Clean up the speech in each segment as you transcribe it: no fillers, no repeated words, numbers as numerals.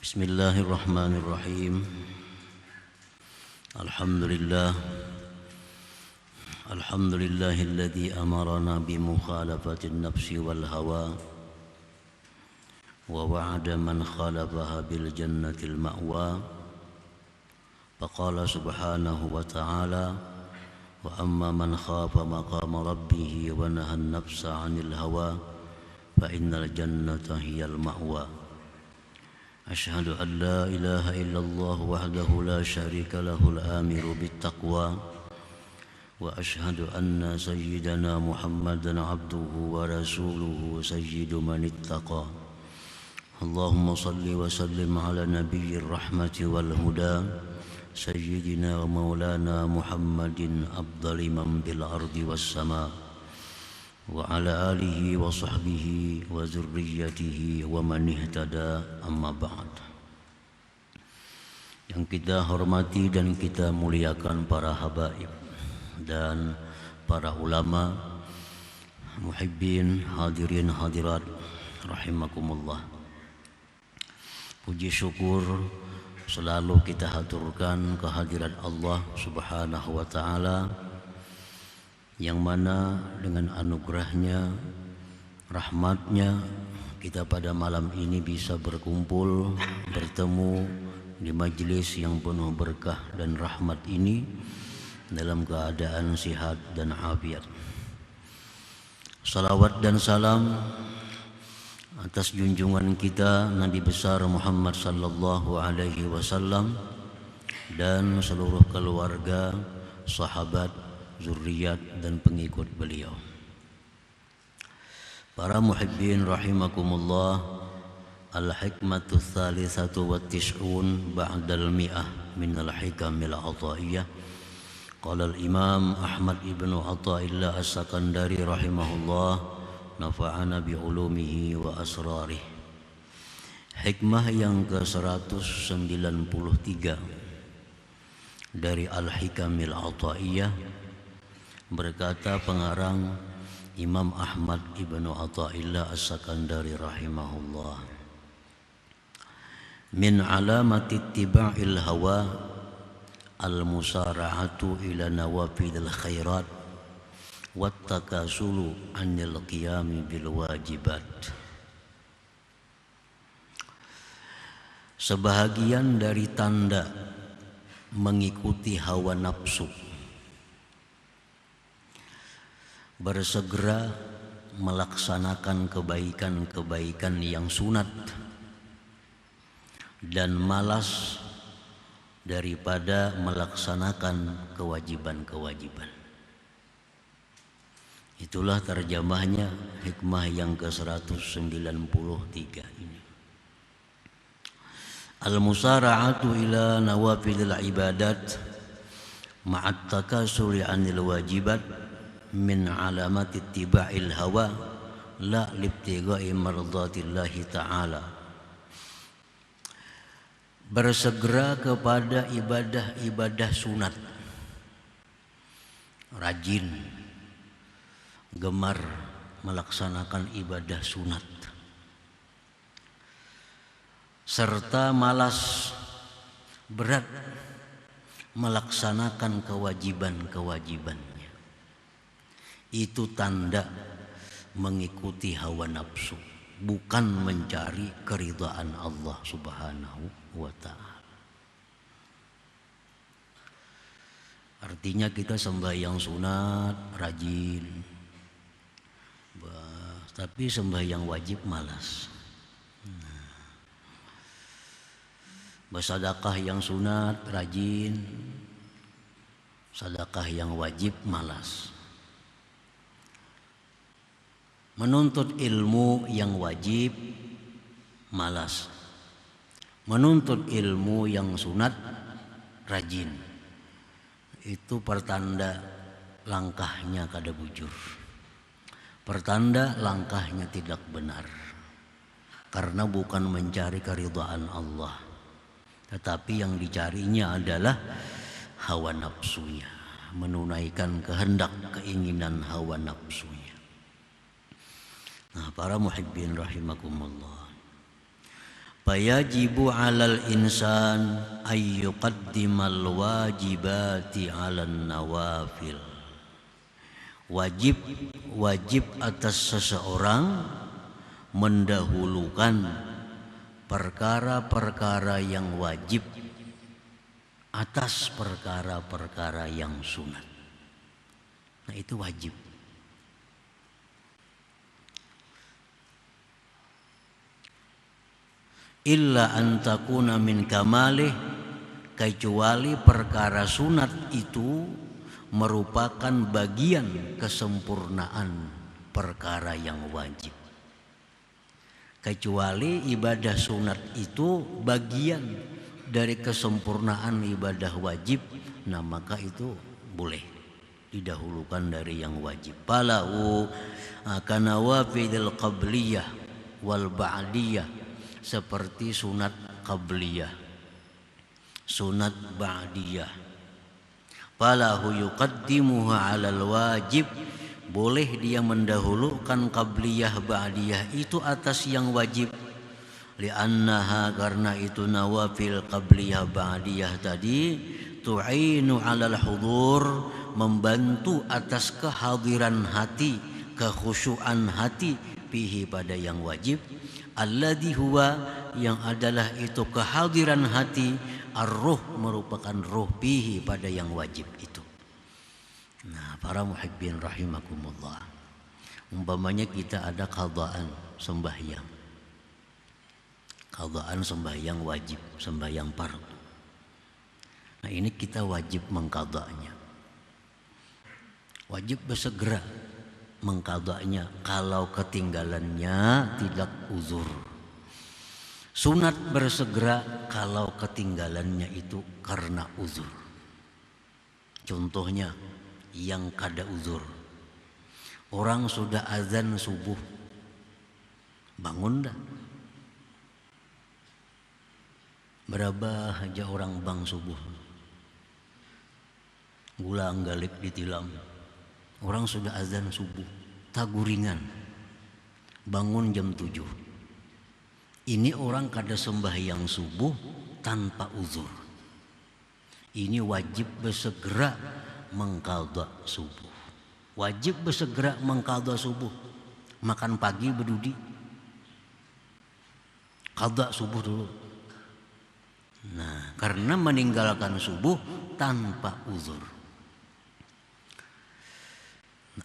Bismillahirrahmanirrahim. Alhamdulillahilladzi amarana bimukhalafatin nafsi wal hawa wa wa'ada man khalafaha bil jannatil ma'wa. Faqala subhanahu wa ta'ala: wa amma man khafa maqama rabbih wa nahan nafsa 'anil hawa fa innal jannata hiyal ma'wa. Asyhadu an la ilaha illallah wahdahu la syarika lahul amiru bittaqwa wa asyhadu anna sayyidana Muhammadan abduhu wa rasuluhu sayyidu man ittaqa. Allahumma salli wa sallim ala nabiyyir rahmati wal huda sayyidina wa maulana Muhammadin afdali man bil ardi was sama wa ala alihi wa sahbihi wa zurriyyatihi wa man ihtada, amma ba'd. Yang kita hormati dan kita muliakan para habaib dan para ulama, muhibbin, hadirin hadirat rahimakumullah. Puji syukur selalu kita haturkan kehadirat Allah Subhanahu wa ta'ala, yang mana dengan anugerahnya, rahmatnya, kita pada malam ini bisa berkumpul, bertemu di majelis yang penuh berkah dan rahmat ini dalam keadaan sihat dan afiat. Salawat dan salam atas junjungan kita Nabi besar Muhammad sallallahu alaihi wasallam dan seluruh keluarga, sahabat, zurriyat dan pengikut beliau. Para muhibbin rahimakumullah, al-hikmatu tsalitsatu wa tis'un ba'dal mi'ah min al-hikamil ataiyah. Qala al-imam Ahmad ibnu Athaillah as-Sakandari rahimahullah, nafa'ana bi ulumihi wa asrarih. Hikmah yang ke-193 dari al-hikamil ataiyah, berkata pengarang Imam Ahmad ibnu Athaillah as-Sakandari rahimahullah, min alamati ittiba'il hawa al-musara'atu ila nawafidil khairat wat takasulu anil qiyami bil wajibat. Sebahagian dari tanda mengikuti hawa nafsu, bersegera melaksanakan kebaikan-kebaikan yang sunat dan malas daripada melaksanakan kewajiban-kewajiban. Itulah terjemahnya hikmah yang ke-193 ini. Al-musara'atu ila nawafilil ibadat ma'at takasuri anil wajibat min alamati ittiba'il hawa la libtigha'i mardatillahi ta'ala. Bersegera kepada ibadah-ibadah sunat, rajin, gemar melaksanakan ibadah sunat, serta malas berat melaksanakan kewajiban-kewajibannya. Itu tanda mengikuti hawa nafsu, bukan mencari keridhaan Allah Subhanahu wa ta'ala. Artinya kita sembahyang sunat rajin, tapi sembahyang wajib malas. Bersedekah yang sunat rajin, sedekah yang wajib malas. Menuntut ilmu yang wajib malas, menuntut ilmu yang sunat rajin. Itu pertanda langkahnya kada bujur, pertanda langkahnya tidak benar, karena bukan mencari keridhaan Allah, tetapi yang dicarinya adalah hawa nafsunya, menunaikan kehendak keinginan hawa nafsunya. Nah, para muhibbin rahimakumullah, Fayajibu 'alal insan ay yuqaddimal wajibati 'alan nawafil. Wajib atas seseorang mendahulukan perkara-perkara yang wajib atas perkara-perkara yang sunat. Nah, itu wajib. Illa an takuna min kamalih, kecuali perkara sunat itu merupakan bagian kesempurnaan perkara yang wajib. Kecuali ibadah sunat itu bagian dari kesempurnaan ibadah wajib, nah maka itu boleh didahulukan dari yang wajib. Palahu kana wafidil qabliyah wal ba'diyah, seperti sunat qabliyah, sunat ba'diyah. Falahu yuqaddimuha 'alal wajib, boleh dia mendahulukan qabliyah ba'diyah itu atas yang wajib. Li'annaha, karena itu nawafil qabliyah ba'diyah tadi tu'inu 'alal hudur, membantu atas kehadiran hati, kekhusyuan hati fihi, pada yang wajib. Alladhi huwa, yang adalah itu kehadiran hati, ar-ruh, merupakan ruh, fihi, pada yang wajib itu. Nah, para muhibbin rahimakumullah, umpamanya kita ada qadaan sembahyang, qadaan sembahyang wajib, sembahyang fardu. Nah, ini kita wajib mengqadanya, wajib bersegera mengqadanya kalau ketinggalannya tidak uzur. Sunat bersegera kalau ketinggalannya itu karena uzur. Contohnya yang kada uzur, orang sudah azan subuh, bangun dah. Berapa aja orang bang subuh, gulang galik ditilam. Orang sudah azan subuh, taguringan, bangun jam 7. Ini orang kada sembahyang subuh tanpa uzur. Ini wajib bersegera mengqadha subuh. Wajib bersegera mengqadha subuh. Makan pagi berdudi, qadha subuh dulu. Nah, karena meninggalkan subuh tanpa uzur.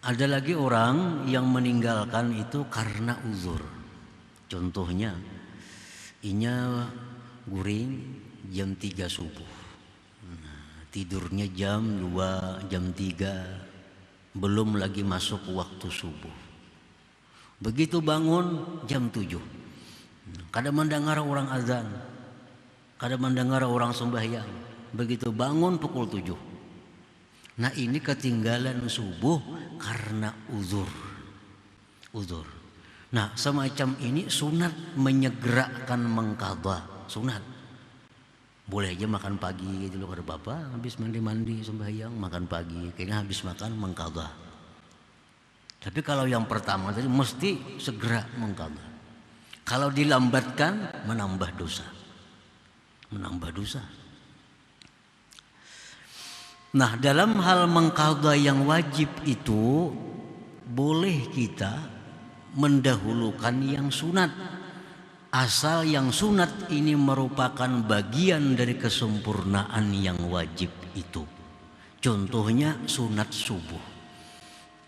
Ada lagi orang yang meninggalkan itu karena uzur. Contohnya, inya guring jam 3 subuh. Nah, tidurnya jam 2, jam 3, belum lagi masuk waktu subuh. Begitu bangun jam 7. Kada mendengar orang azan, kada mendengar orang sembahyang. Begitu bangun pukul 7. Nah, ini ketinggalan subuh karena uzur. Uzur. Nah, semacam ini sunat menyegerakan mengqadha, sunat. Boleh aja makan pagi gitu loh, kada apa-apa, habis mandi-mandi sembahyang makan pagi, kayaknya habis makan mengqadha. Tapi kalau yang pertama tadi mesti segera mengqadha. Kalau dilambatkan menambah dosa. Menambah dosa. Nah, dalam hal mengqadha yang wajib itu boleh kita mendahulukan yang sunat, asal yang sunat ini merupakan bagian dari kesempurnaan yang wajib itu. Contohnya sunat subuh.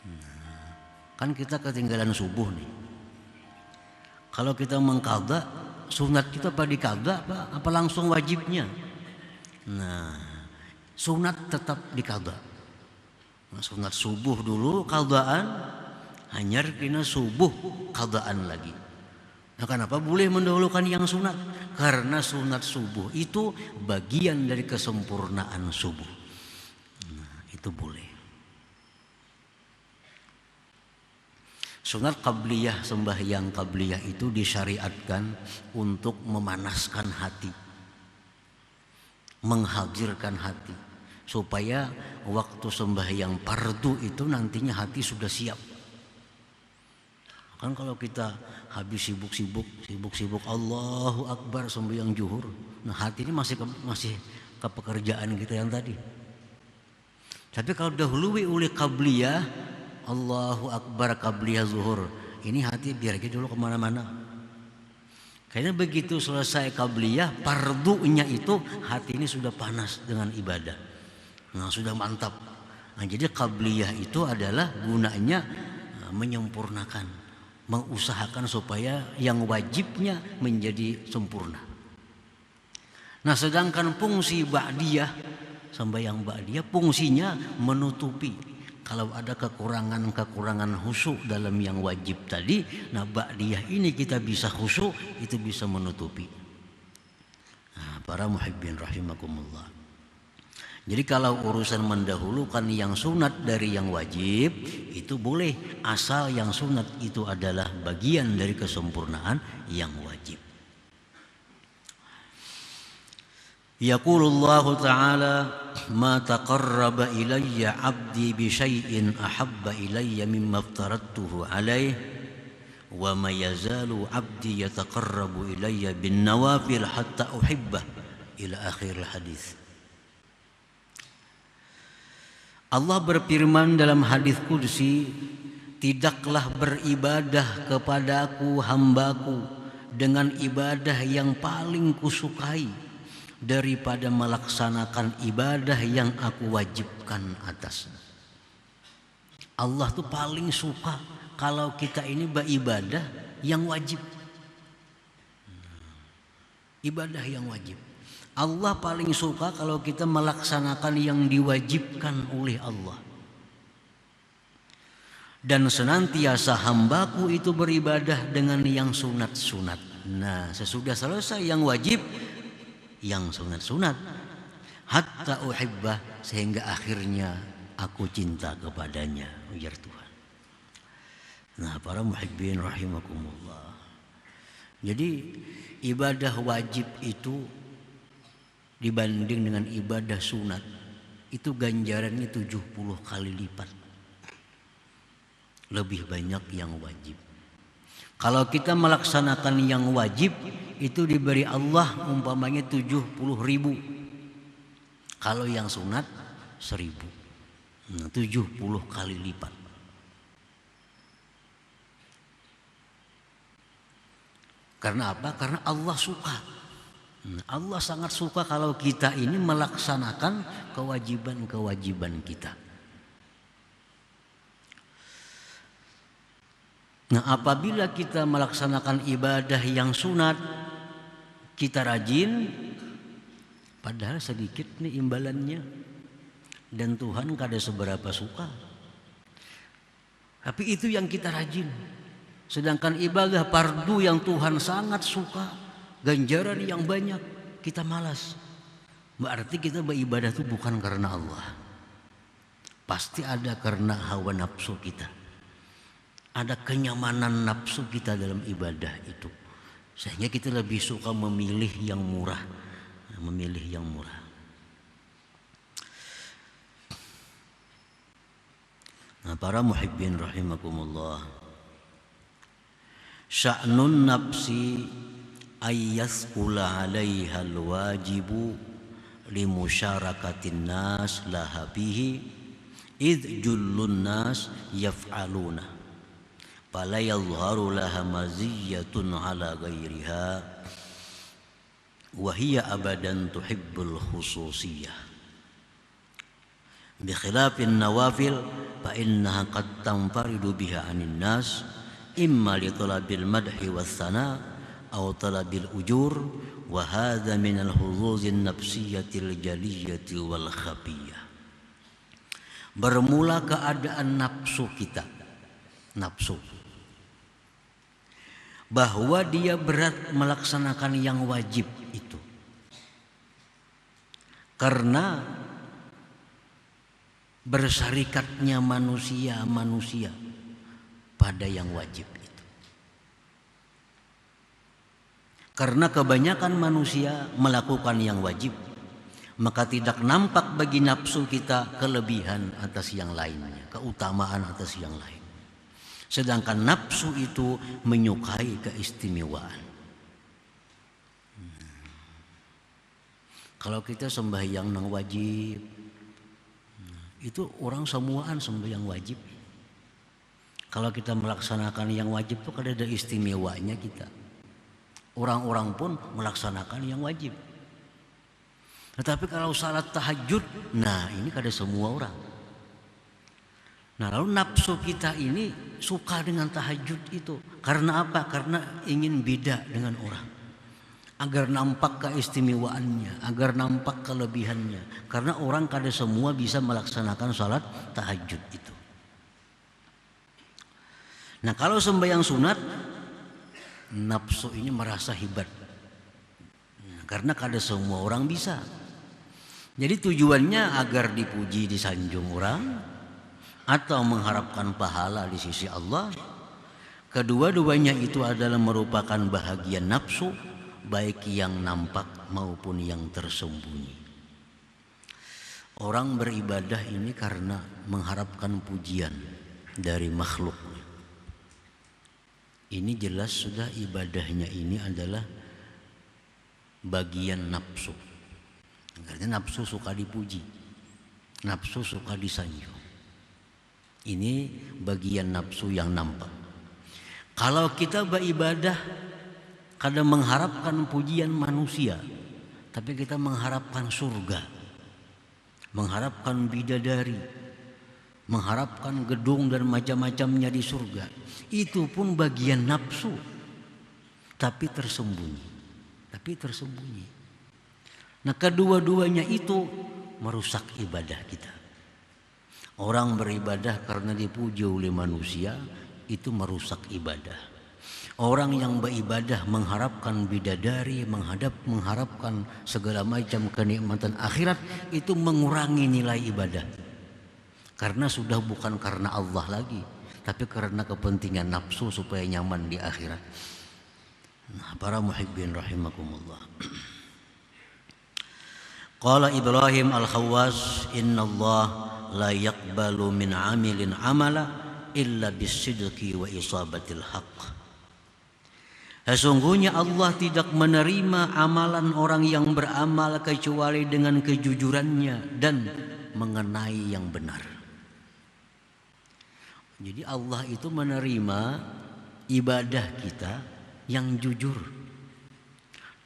Nah, kan kita ketinggalan subuh nih. Kalau kita mengqadha, sunat kita apa diqadha apa langsung wajibnya? Nah, sunat tetap diqadha. Nah, sunat subuh dulu qadhaan, hanyar kena subuh qadhaan lagi. Nah, kenapa boleh mendahulukan yang sunat? Karena sunat subuh itu bagian dari kesempurnaan subuh. Nah, itu boleh. Sunat qabliyah, sembahyang qabliyah itu disyariatkan untuk memanaskan hati, menghadirkan hati, supaya waktu sembahyang fardu itu nantinya hati sudah siap. Kan kalau kita habis sibuk Allahu Akbar sembahyang zuhur, nah hati ini masih ke pekerjaan kita yang tadi. Tapi kalau dahului oleh qabliyah, Allahu Akbar qabliyah zuhur, ini hati biar aja dulu kemana-mana. Kayaknya begitu selesai qabliyah, pardunya itu hati ini sudah panas dengan ibadah. Nah sudah mantap. Nah jadi qabliyah itu adalah gunanya menyempurnakan, mengusahakan supaya yang wajibnya menjadi sempurna. Nah sedangkan fungsi ba'diyah, sembahyang ba'diyah fungsinya menutupi kalau ada kekurangan khusyuk dalam yang wajib tadi. Nah ba'diyah ini kita bisa khusyuk, itu bisa menutupi. Nah, para muhibbin rahimakumullah. Jadi kalau urusan mendahulukan yang sunat dari yang wajib itu boleh, asal yang sunat itu adalah bagian dari kesempurnaan yang wajib. Yaqulullahu ta'ala ma taqarraba ilayya 'abdi bi syai'in ahabba ilayya mimma aftaradtuhu 'alaihi wa ma yazalu 'abdi yataqarrabu ilayya bin nawafil hatta uhibbah ila akhir hadis. Allah berfirman dalam hadis qudsi, tidaklah beribadah kepadaku hambaku dengan ibadah yang paling kusukai daripada melaksanakan ibadah yang aku wajibkan atasnya. Allah tuh paling suka kalau kita ini beribadah yang wajib. Ibadah yang wajib. Allah paling suka kalau kita melaksanakan yang diwajibkan oleh Allah. Dan senantiasa hambaku itu beribadah dengan yang sunat-sunat. Nah sesudah selesai yang wajib, yang sunat-sunat, hatta uhibbah, sehingga akhirnya aku cinta kepadanya, ujar Tuhan. Nah para muhibbin rahimakumullah. Jadi ibadah wajib itu dibanding dengan ibadah sunat itu ganjarannya 70 kali lipat lebih banyak yang wajib. Kalau kita melaksanakan yang wajib itu diberi Allah umpamanya 70.000, kalau yang sunat 1.000. Nah, 70 kali lipat. Karena apa? Karena Allah suka. Allah sangat suka kalau kita ini melaksanakan kewajiban-kewajiban kita. Nah apabila kita melaksanakan ibadah yang sunat, kita rajin, padahal sedikit nih imbalannya, dan Tuhan kada seberapa suka. Tapi itu yang kita rajin. Sedangkan ibadah fardu yang Tuhan sangat suka, ganjaran yang banyak, kita malas. Berarti kita beribadah itu bukan karena Allah. Pasti ada karena hawa nafsu kita. Ada kenyamanan nafsu kita dalam ibadah itu. Sehingga kita lebih suka memilih yang murah. Memilih yang murah. Nah para muhibbin rahimakumullah. Sya'nun nafsi ayyasqula 'alaiha al-wajibu limusharakatin nas laha bihi id jullun nas yaf'aluna fala yadhharu laha maziyatun 'ala ghairiha wa hiya abadan tuhibbul khususiyah bi khilafin nawafil fa innaha qad tanfaridu biha 'anin nas imma li talabil madhi was sana atau talabil ujur, wa hadza min al-huzuzin nafsiyatil jaliyati wal khafiyah. Bermula keadaan nafsu kita, nafsu, bahwa dia berat melaksanakan yang wajib itu, karena bersyarikatnya manusia pada yang wajib. Karena kebanyakan manusia melakukan yang wajib, maka tidak nampak bagi nafsu kita kelebihan atas yang lainnya, keutamaan atas yang lain. Sedangkan nafsu itu menyukai keistimewaan. Kalau kita sembahyang nang wajib, itu orang semuaan sembahyang wajib. Kalau kita melaksanakan yang wajib itu kan ada istimewanya kita. Orang-orang pun melaksanakan yang wajib. Tetapi kalau salat tahajud, nah ini kada semua orang. Nah lalu nafsu kita ini suka dengan tahajud itu. Karena apa? Karena ingin beda dengan orang. Agar nampak keistimewaannya, agar nampak kelebihannya. Karena orang kada semua bisa melaksanakan salat tahajud itu. Nah kalau sembahyang sunat, nafsu ini merasa hebat. Karena kada semua orang bisa. Jadi tujuannya agar dipuji, disanjung orang, atau mengharapkan pahala di sisi Allah. Kedua-duanya itu adalah merupakan bahagian nafsu, baik yang nampak maupun yang tersembunyi. Orang beribadah ini karena mengharapkan pujian dari makhluk. Ini jelas sudah ibadahnya ini adalah bagian nafsu. Karena nafsu suka dipuji, nafsu suka disanjung. Ini bagian nafsu yang nampak. Kalau kita beribadah kadang mengharapkan pujian manusia, tapi kita mengharapkan surga, mengharapkan bidadari, mengharapkan gedung dan macam-macamnya di surga. Itu pun bagian nafsu, tapi tersembunyi. Nah kedua-duanya itu merusak ibadah kita. Orang beribadah karena dipuji oleh manusia, itu merusak ibadah. Orang yang beribadah mengharapkan bidadari, mengharapkan segala macam kenikmatan akhirat, itu mengurangi nilai ibadah. Karena sudah bukan karena Allah lagi, tapi karena kepentingan nafsu supaya nyaman di akhirat. Nah, para muhibbin rahimakumullah. Qala Ibrahim al-Khawwas, inna Allah la yaqbalu min amilin amala illa bisidqi wa isabatil haqq. Sesungguhnya Allah tidak menerima amalan orang yang beramal kecuali dengan kejujurannya dan mengenai yang benar. Jadi Allah itu menerima ibadah kita yang jujur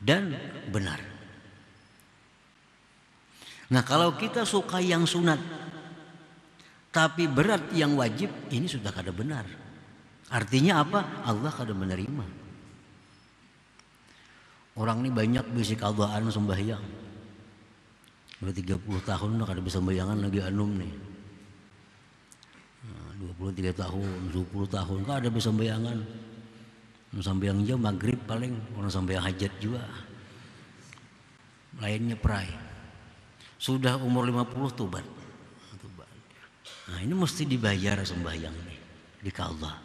dan benar. Nah kalau kita suka yang sunat tapi berat yang wajib, ini sudah kada benar. Artinya apa? Allah kada menerima. Orang ini banyak bisik Allahan sembahyang. Udah 30 tahun udah kada bisa sembayangan lagi anum nih. 23 tahun, 20 tahun kan ada bisa sembayangan. Sembahyang jam maghrib paling, orang sembahyang hajat juga. Lainnya perai. Sudah umur 50 tobat. Nah ini mesti dibayar sembahyang ini di Allah.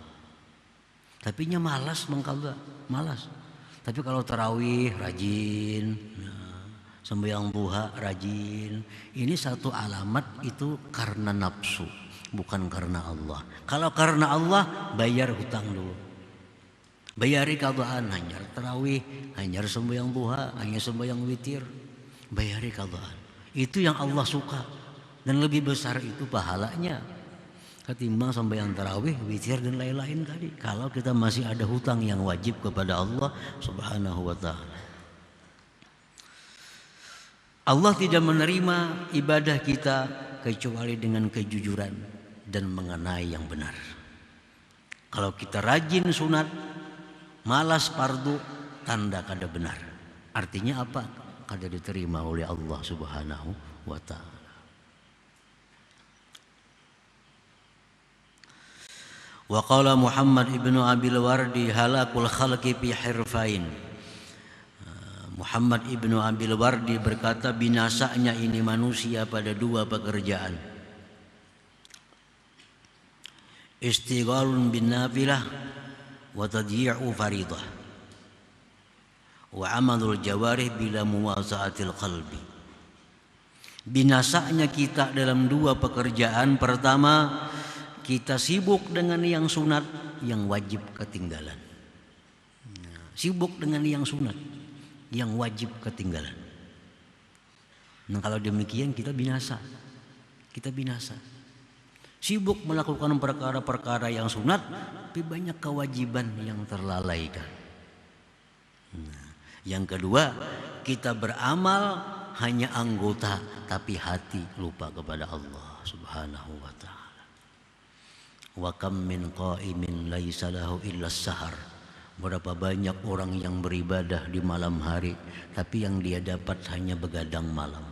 Tapi nya malas mengkalda, malas. Tapi kalau tarawih rajin, sembahyang duha rajin. Ini satu alamat itu karena nafsu, bukan karena Allah. Kalau karena Allah bayar hutang dulu. Bayari qadaan, hanyar tarawih, hanyar sembahyang duha, hanyar sembahyang witir. Bayari qadaan. Itu yang Allah suka. Dan lebih besar itu pahalanya ketimbang sembahyang tarawih, witir dan lain-lain tadi. Kalau kita masih ada hutang yang wajib kepada Allah Subhanahu wa taala. Allah tidak menerima ibadah kita kecuali dengan kejujuran dan mengenai yang benar. Kalau kita rajin sunat, malas fardu, tanda kada benar. Artinya apa? Kada diterima oleh Allah Subhanahu wa taala. Wa qala Muhammad ibnu Abil Wardi halakul khalqi fi hirfain. Muhammad ibnu Abil Wardi berkata binasanya ini manusia pada dua pekerjaan. Istighalun bin nafilah wa tadyi'u faridah. Wa amalul jawarih bila muwaza'atil qalbi. Binasanya kita dalam dua pekerjaan. Pertama, kita sibuk dengan yang sunat, yang wajib ketinggalan. Sibuk dengan yang sunat, yang wajib ketinggalan. Nah, kalau demikian kita binasa. Kita binasa. Sibuk melakukan perkara-perkara yang sunat, tapi banyak kewajiban yang terlalaikan. Nah, yang kedua, kita beramal hanya anggota, tapi hati lupa kepada Allah Subhanahu wa ta'ala. Wa kam min qa'imin laisa lahu illa sahar. Berapa banyak orang yang beribadah di malam hari, tapi yang dia dapat hanya begadang malam.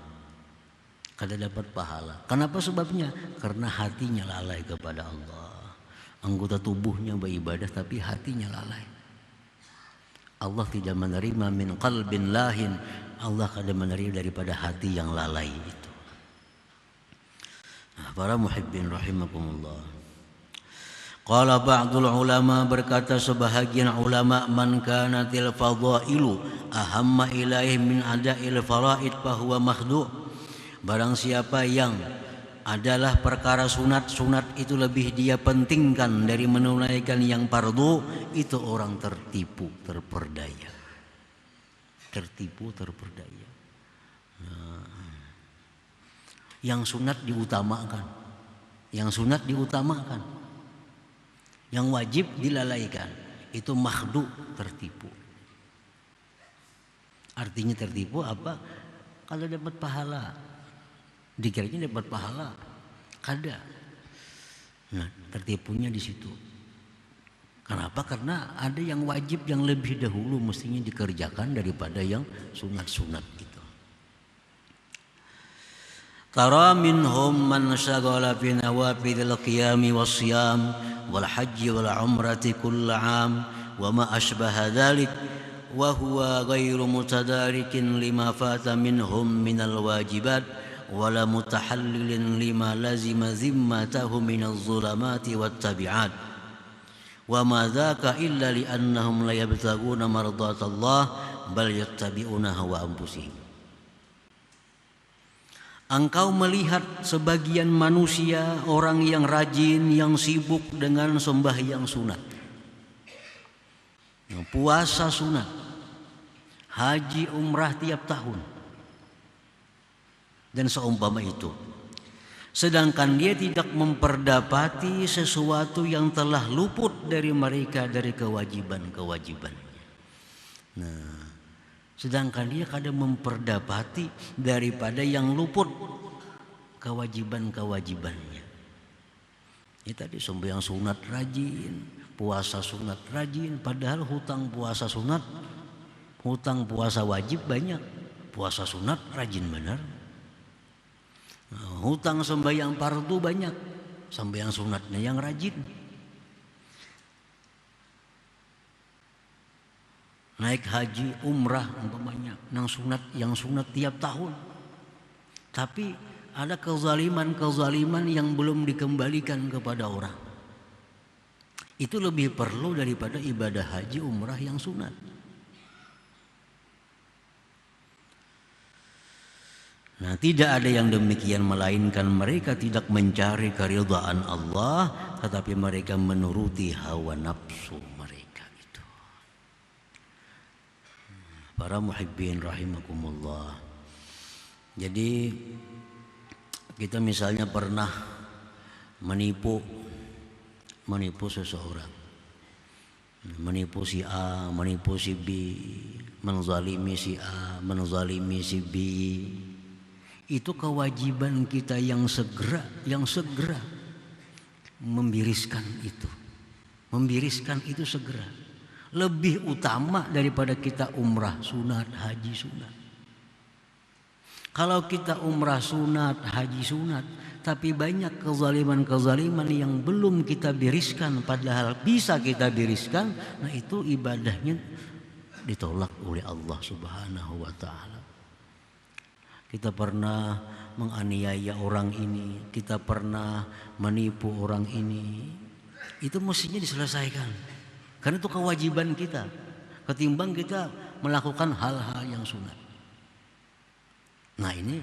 Kada dapat pahala. Kenapa sebabnya? Karena hatinya lalai kepada Allah. Anggota tubuhnya beribadah tapi hatinya lalai. Allah tidak menerima min qalbin lahin. Allah kada menerima daripada hati yang lalai itu. Nah, para muhibbin rahimakumullah. Qala ba'dul ulama, berkata sebahagian ulama, man kanatil fadailu ahamma ilaihi min ada'il faraid fahuwa makhdu'. Barang siapa yang adalah perkara sunat itu lebih dia pentingkan dari menunaikan yang fardu, itu orang tertipu, terperdaya. Tertipu, terperdaya. Nah, yang sunat diutamakan. Yang sunat diutamakan. Yang wajib dilalaikan. Itu makhdu, tertipu. Artinya tertipu apa? Kalau dapat pahala, dikiranya dapat pahala, kada. Nah, tertipunya di situ. Kenapa? Karena ada yang wajib yang lebih dahulu mestinya dikerjakan daripada yang sunat-sunat itu. Tara minhum man syaghala fi nawafilil qiyami wasyam wal hajji wal umrati kull 'am wa ma ashbaha dzalik wa huwa ghairu mutadarikin lima fata minhum minal wajibat wala mutahallilin lima lazima zimmatahu minaz zulamati wat tabi'at wa ma dzaka illa li annahum la yabtaguna mardatallah bal yattabi'una hawa anfusihim. Engkau melihat sebagian manusia, orang yang rajin, yang sibuk dengan sembahyang sunat, puasa sunat, haji umrah tiap tahun, dan seumpama itu. Sedangkan dia tidak memperdapati sesuatu yang telah luput dari mereka dari kewajiban-kewajibannya. Nah, sedangkan dia kadang memperdapati daripada yang luput kewajiban-kewajibannya. Ini tadi sembahyang sunat rajin, puasa sunat rajin, padahal hutang puasa sunat, hutang puasa wajib banyak, puasa sunat rajin benar. Nah, hutang sembahyang fardu banyak, sembahyang sunatnya yang rajin. Naik haji, umrah umpamanya, yang sunat tiap tahun. Tapi ada kezaliman yang belum dikembalikan kepada orang. Itu lebih perlu daripada ibadah haji, umrah yang sunat. Nah, tidak ada yang demikian melainkan mereka tidak mencari keridhaan Allah, tetapi mereka menuruti hawa nafsu mereka itu. Para muhibbin rahimakumullah. Jadi kita misalnya pernah menipu seseorang, menipu si A, menipu si B, menzalimi si A, menzalimi si B. Itu kewajiban kita yang segera membiriskan itu segera. Lebih utama daripada kita umrah sunat, haji sunat. Kalau kita umrah sunat, haji sunat, tapi banyak kezaliman yang belum kita biriskan, padahal bisa kita biriskan, nah itu ibadahnya ditolak oleh Allah Subhanahu wa ta'ala. Kita pernah menganiaya orang ini, kita pernah menipu orang ini, itu mestinya diselesaikan. Karena itu kewajiban kita, ketimbang kita melakukan hal-hal yang sunat. Nah ini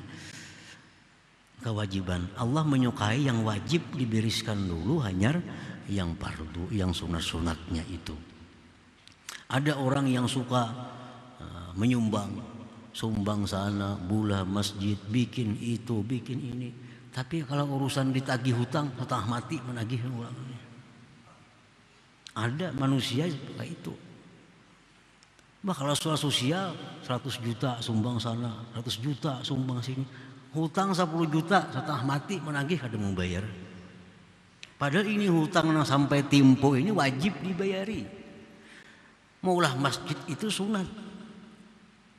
kewajiban. Allah menyukai yang wajib dibereskan dulu, hanya yang fardu, yang sunat-sunatnya itu. Ada orang yang suka menyumbang, sumbang sana, bula masjid, bikin itu, bikin ini. Tapi kalau urusan ditagih hutang, setengah mati menagih uang. Ada manusia seperti itu. Bah kalau soal sosial 100 juta sumbang sana, 100 juta sumbang sini. Hutang 10 juta setengah mati menagih ada mau bayar. Padahal ini hutang yang sampai tempo ini wajib dibayari. Maulah masjid itu sunat.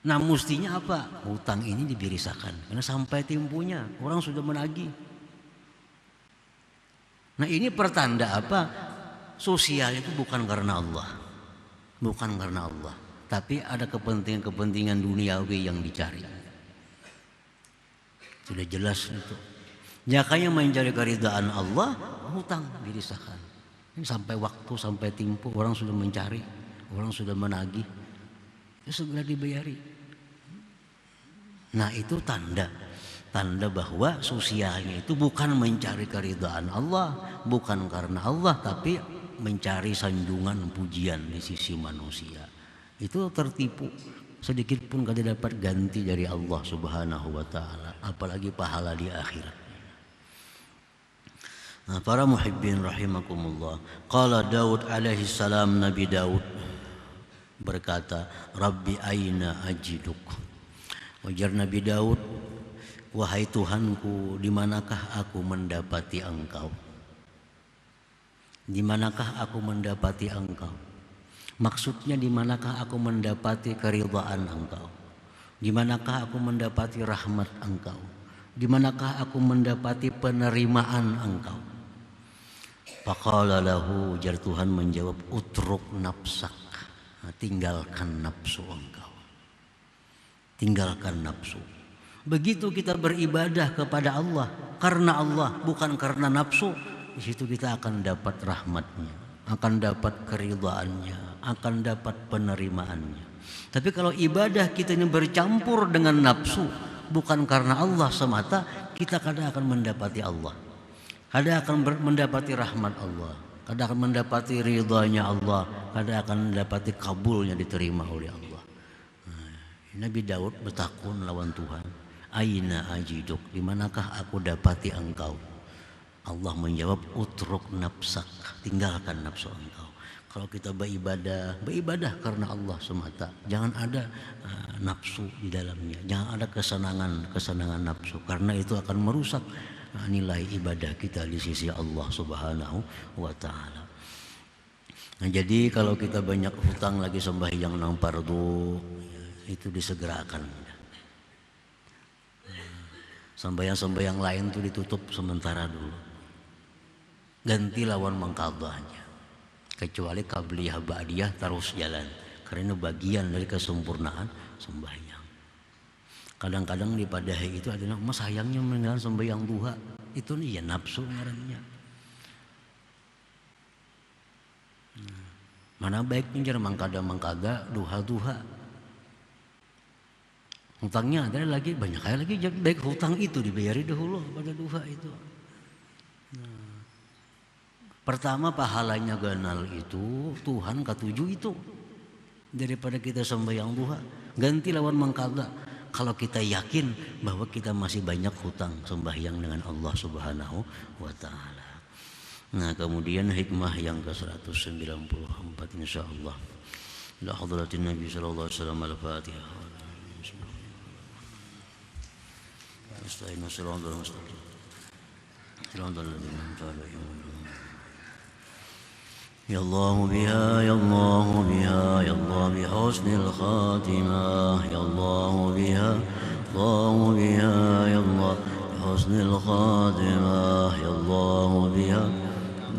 Nah mestinya apa? Hutang ini dibirisakan. Karena sampai temponya orang sudah menagih. Nah ini pertanda apa? Sosial itu bukan karena Allah. Bukan karena Allah. Tapi ada kepentingan-kepentingan duniawi yang dicari. Sudah jelas itu. Makanya mencari keridhaan Allah, hutang dirisakan. Ini sampai waktu, sampai tempo orang sudah mencari, orang sudah menagih, itu segera dibayari. Nah itu tanda bahwa sosialnya itu bukan mencari keridhaan Allah, bukan karena Allah, tapi mencari sanjungan pujian di sisi manusia. Itu tertipu. Sedikit pun tidak dapat ganti dari Allah Subhanahu wa ta'ala, apalagi pahala di akhirat. Nah, para muhibbin rahimakumullah, qala Daud alaihi salam, Nabi Daud berkata, Rabbi aina ajiduk. Ujar Nabi Daud, wahai Tuhanku, di manakah aku mendapati Engkau? Di manakah aku mendapati Engkau? Maksudnya di manakah aku mendapati keridhaan Engkau? Di manakah aku mendapati rahmat Engkau? Di manakah aku mendapati penerimaan Engkau? Faqala lahu, jar Tuhan menjawab, utruk nafsak. Nah, tinggalkan nafsu engkau. Tinggalkan nafsu. Begitu kita beribadah kepada Allah karena Allah, bukan karena nafsu, di situ kita akan dapat rahmatnya, akan dapat keridhaannya, akan dapat penerimaannya. Tapi kalau ibadah kita ini bercampur dengan nafsu, bukan karena Allah semata, kita kadang akan mendapati Allah, kadang akan mendapati rahmat Allah, kadang akan mendapati ridhanya Allah, kadang akan mendapati kabulnya, diterima oleh Allah. Nabi Daud bertakun lawan Tuhan, aina ajiduk, di manakah aku dapati engkau? Allah menjawab, utruk nafsak, tinggalkan nafsu engkau. Kalau kita beribadah karena Allah semata, jangan ada nafsu di dalamnya, jangan ada kesenangan nafsu, karena itu akan merusak nilai ibadah kita di sisi Allah Subhanahu wa ta'ala. Nah, jadi kalau kita banyak hutang lagi sembahyang nang fardu, itu disegerakan. Sembahyang lain itu ditutup sementara dulu, ganti lawan mengqadhahnya. Kecuali qabliyah ba'diyah terus jalan, karena bagian dari kesempurnaan sembahyang. Kadang-kadang di padahi itu adalah mas sayangnya meninggal sembahyang duha, itu nih ya nafsu ngarannya. Mana baik pinjar mangkada duha. Hutangnya ada lagi, banyak kali lagi, jadi baik hutang itu dibayari dahulu pada duha itu. Pertama pahalanya ganal itu Tuhan ketujuh itu, daripada kita sembahyang duha, ganti lawan mangkada. Kalau kita yakin bahwa kita masih banyak hutang sembahyang dengan Allah Subhanahu wa ta'ala. Nah kemudian hikmah yang ke-194 insyaallah. La hadratin Nabi sallallahu alaihi wasallam, al-Fatihah. Bismillahirrahmanirrahim. Ya Allah biha, ya Allah biha, ya Allah bi husnil khatimah. Ya Allah biha, Allah biha, ya Allah bi husnil khatimah. Ya Allah biha,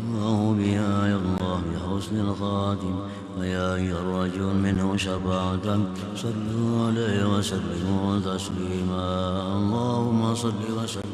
Allah biha, ya Allah bi husnil khatimah. ويا أيها الرجل منه شفاعة صلوا عليه وسلموا تسليما. اللهم صل وسلم